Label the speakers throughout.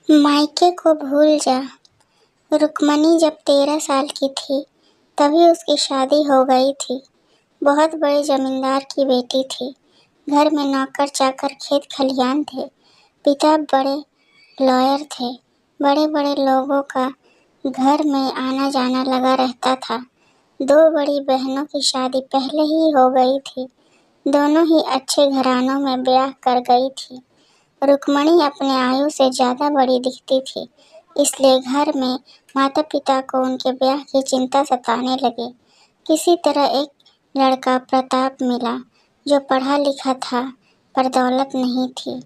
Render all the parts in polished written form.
Speaker 1: मायके को भूल जा। रुक्मणी जब 13 साल की थी तभी उसकी शादी हो गई थी। बहुत बड़े जमींदार की बेटी थी। घर में नौकर चाकर खेत खलियान थे। पिता बड़े लॉयर थे। बड़े बड़े लोगों का घर में आना जाना लगा रहता था। 2 बड़ी बहनों की शादी पहले ही हो गई थी। दोनों ही अच्छे घरानों में ब्याह कर गई थी। रुक्मणी अपने आयु से ज्यादा बड़ी दिखती थी, इसलिए घर में माता पिता को उनके ब्याह की चिंता सताने लगी। किसी तरह एक लड़का प्रताप मिला जो पढ़ा लिखा था पर दौलत नहीं थी।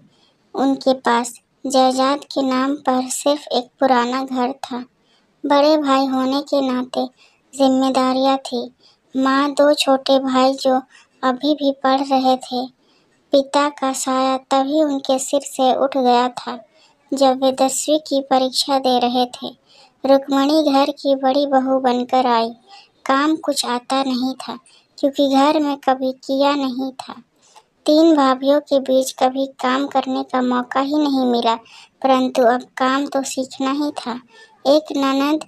Speaker 1: उनके पास जायदाद के नाम पर सिर्फ एक पुराना घर था। बड़े भाई होने के नाते जिम्मेदारियां थी। माँ 2 छोटे भाई जो अभी भी पढ़ रहे थे। पिता का साया तभी उनके सिर से उठ गया था जब वे 10वीं की परीक्षा दे रहे थे। रुक्मणी घर की बड़ी बहू बनकर आई। काम कुछ आता नहीं था क्योंकि घर में कभी किया नहीं था। 3 भाभीियों के बीच कभी काम करने का मौका ही नहीं मिला, परंतु अब काम तो सीखना ही था। एक ननद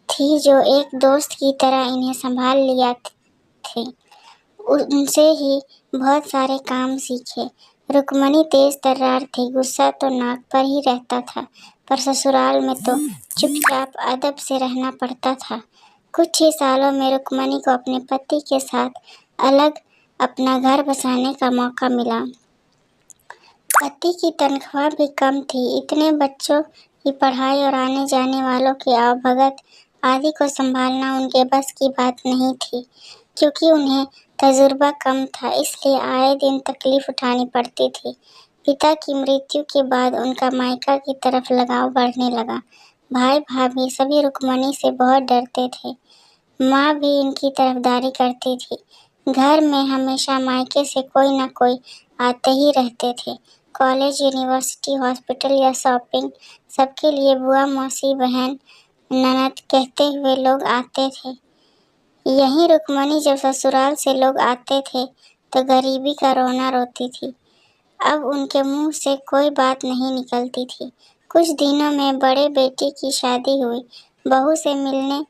Speaker 1: थी जो एक दोस्त की तरह इन्हें संभाल लिया थी। उनसे ही बहुत सारे काम सीखे। रुक्मणी तेज तर्रार थी। गुस्सा तो नाक पर ही रहता था, पर ससुराल में तो चुपचाप अदब से रहना पड़ता था। कुछ ही सालों में रुक्मणी को अपने पति के साथ अलग अपना घर बसाने का मौका मिला। पति की तनख्वाह भी कम थी। इतने बच्चों की पढ़ाई और आने जाने वालों की आवभगत आदि को संभालना उनके बस की बात नहीं थी। क्योंकि उन्हें तजुर्बा कम था, इसलिए आए दिन तकलीफ उठानी पड़ती थी। पिता की मृत्यु के बाद उनका मायका की तरफ लगाव बढ़ने लगा। भाई भाभी सभी रुक्मणी से बहुत डरते थे। माँ भी इनकी तरफदारी करती थी। घर में हमेशा मायके से कोई न कोई आते ही रहते थे। कॉलेज, यूनिवर्सिटी, हॉस्पिटल या शॉपिंग, सबके लिए बुआ, मौसी, बहन, ननद कहते हुए लोग आते थे। यहीं रुक्मणी जब ससुराल से लोग आते थे तो गरीबी का रोना रोती थी। अब उनके मुंह से कोई बात नहीं निकलती थी। कुछ दिनों में बड़े बेटे की शादी हुई। बहू से मिलने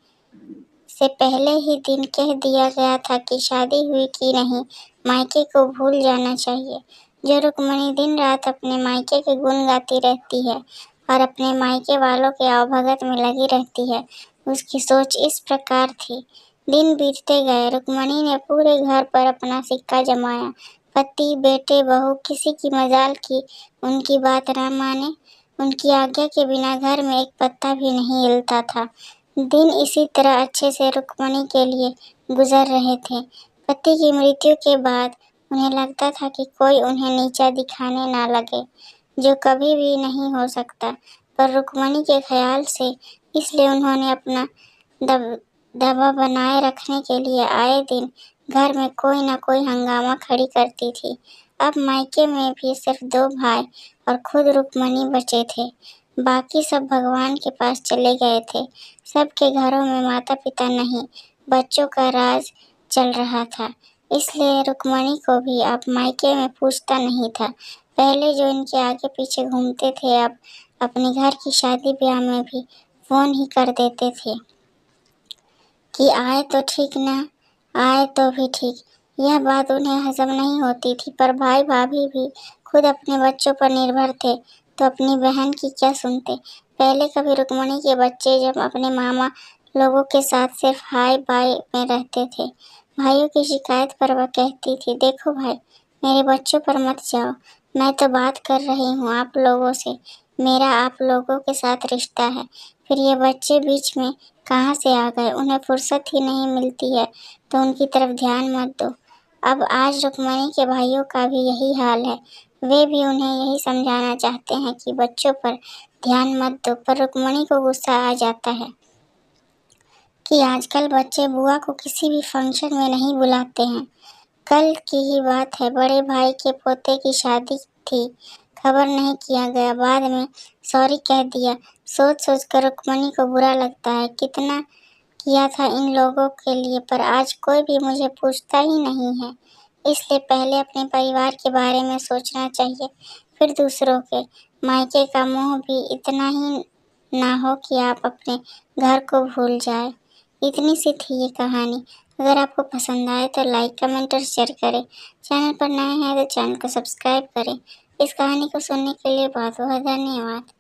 Speaker 1: से पहले ही दिन कह दिया गया था कि शादी हुई कि नहीं, मायके को भूल जाना चाहिए। जो रुक्मणी दिन रात अपने मायके के गुण गाती रहती है और अपने मायके वालों के आवभगत में लगी रहती है, उसकी सोच इस प्रकार थी। दिन बीतते गए। रुक्मणी ने पूरे घर पर अपना सिक्का जमाया। पति, बेटे, बहू किसी की मजाल की उनकी बात न माने। उनकी आज्ञा के बिना घर में एक पत्ता भी नहीं हिलता था। दिन इसी तरह अच्छे से रुक्मणी के लिए गुजर रहे थे। पति की मृत्यु के बाद उन्हें लगता था कि कोई उन्हें नीचा दिखाने ना लगे, जो कभी भी नहीं हो सकता। पर रुक्मणी के ख्याल से इसलिए उन्होंने अपना दबा बनाए रखने के लिए आए दिन घर में कोई न कोई हंगामा खड़ी करती थी। अब मायके में भी सिर्फ 2 भाई और खुद रुक्मणी बचे थे। बाकी सब भगवान के पास चले गए थे। सबके घरों में माता पिता नहीं, बच्चों का राज चल रहा था। इसलिए रुक्मणी को भी अब मायके में पूछता नहीं था। पहले जो इनके आगे पीछे घूमते थे, अब अपने घर की शादी ब्याह में भी फोन ही कर देते थे कि आए तो ठीक, ना आए तो भी ठीक। यह बात उन्हें हजम नहीं होती थी, पर भाई भाभी भी खुद अपने बच्चों पर निर्भर थे तो अपनी बहन की क्या सुनते। पहले कभी रुक्मणी के बच्चे जब अपने मामा लोगों के साथ सिर्फ हाय बाय में रहते थे, भाइयों की शिकायत पर वह कहती थी, देखो भाई, मेरे बच्चों पर मत जाओ, मैं तो बात कर रही हूँ आप लोगों से, मेरा आप लोगों के साथ रिश्ता है। फिर ये बच्चे बीच में कहाँ से आ गए, उन्हें फुर्सत ही नहीं मिलती है तो उनकी तरफ ध्यान मत दो। अब आज रुक्मणी के भाइयों का भी यही हाल है। वे भी उन्हें यही समझाना चाहते हैं कि बच्चों पर ध्यान मत दो, पर रुक्मणी को गुस्सा आ जाता है कि आजकल बच्चे बुआ को किसी भी फंक्शन में नहीं बुलाते हैं। कल की ही बात है, बड़े भाई के पोते की शादी थी, खबर नहीं किया गया, बाद में सॉरी कह दिया। सोच सोच कर रुक्मणी को बुरा लगता है, कितना किया था इन लोगों के लिए, पर आज कोई भी मुझे पूछता ही नहीं है। इसलिए पहले अपने परिवार के बारे में सोचना चाहिए, फिर दूसरों के मायके का मोह भी इतना ही ना हो कि आप अपने घर को भूल जाए। इतनी सी थी ये कहानी। अगर आपको पसंद आए तो लाइक कमेंट और शेयर करें। चैनल पर नए हैं तो चैनल को सब्सक्राइब करें। इस कहानी को सुनने के लिए बहुत बहुत धन्यवाद।